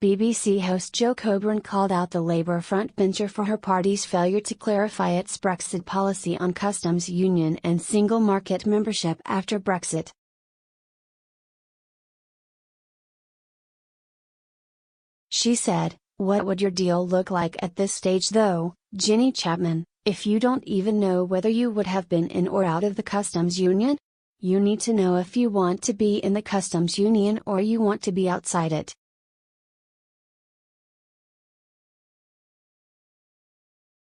BBC host Jo Coburn called out the Labour frontbencher for her party's failure to clarify its Brexit policy on customs union and single market membership after Brexit. She said, "What would your deal look like at this stage though, Jenny Chapman, if you don't even know whether you would have been in or out of the customs union? You need to know if you want to be in the customs union or you want to be outside it."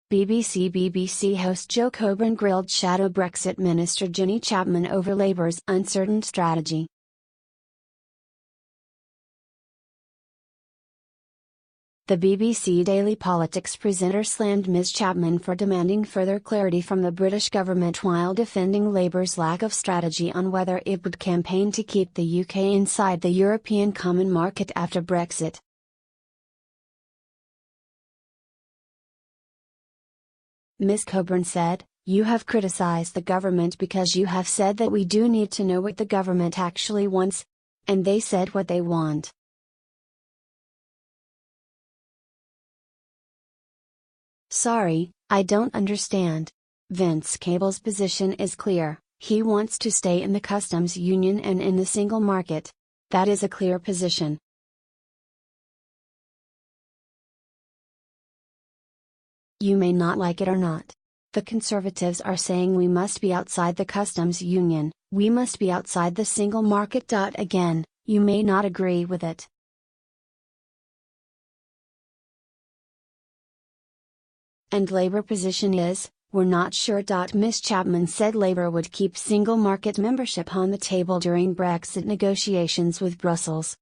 BBCBBC host Jo Coburn grilled shadow Brexit Minister Jenny Chapman over Labour's uncertain strategy. The BBC Daily Politics presenter slammed Ms Chapman for demanding further clarity from the British government while defending Labour's lack of strategy on whether it would campaign to keep the UK inside the European Common Market after Brexit. Ms Coburn said, "You have criticised the government because you have said that we do need to know what the government actually wants. And they said what they want. Sorry, I don't understand. Vince Cable's position is clear, he wants to stay in the customs union and in the single market. That is a clear position. You may not like it or not. The Conservatives are saying we must be outside the customs union, we must be outside the single market. Again, you may not agree with it. And Labour position is, we're not sure. Ms Chapman said Labour would keep single market membership on the table during Brexit negotiations with Brussels.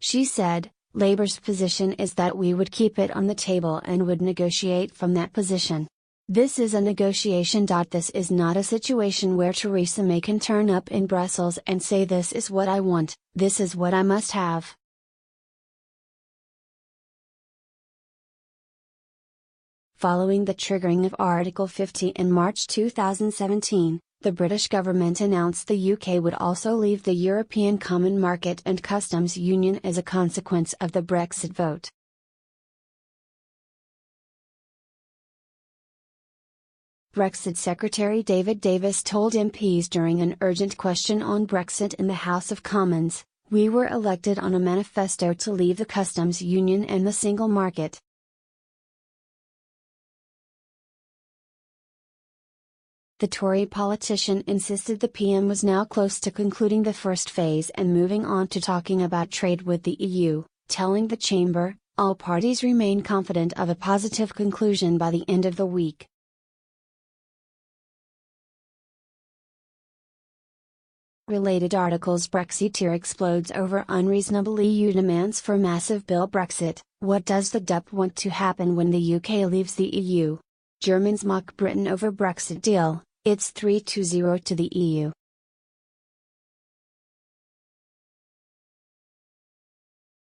She said, Labour's position is that we would keep it on the table and would negotiate from that position. This is a negotiation. This is not a situation where Theresa May can turn up in Brussels and say this is what I want, this is what I must have. Following the triggering of Article 50 in March 2017, the British government announced the UK would also leave the European Common Market and Customs Union as a consequence of the Brexit vote. Brexit Secretary David Davis told MPs during an urgent question on Brexit in the House of Commons, "We were elected on a manifesto to leave the customs union and the single market." The Tory politician insisted the PM was now close to concluding the first phase and moving on to talking about trade with the EU, telling the chamber, all parties remain confident of a positive conclusion by the end of the week. Related articles: Brexiteer explodes over unreasonable EU demands for massive bill. Brexit, what does the DUP want to happen when the UK leaves the EU? Germans mock Britain over Brexit deal. It's 3-0 to the EU.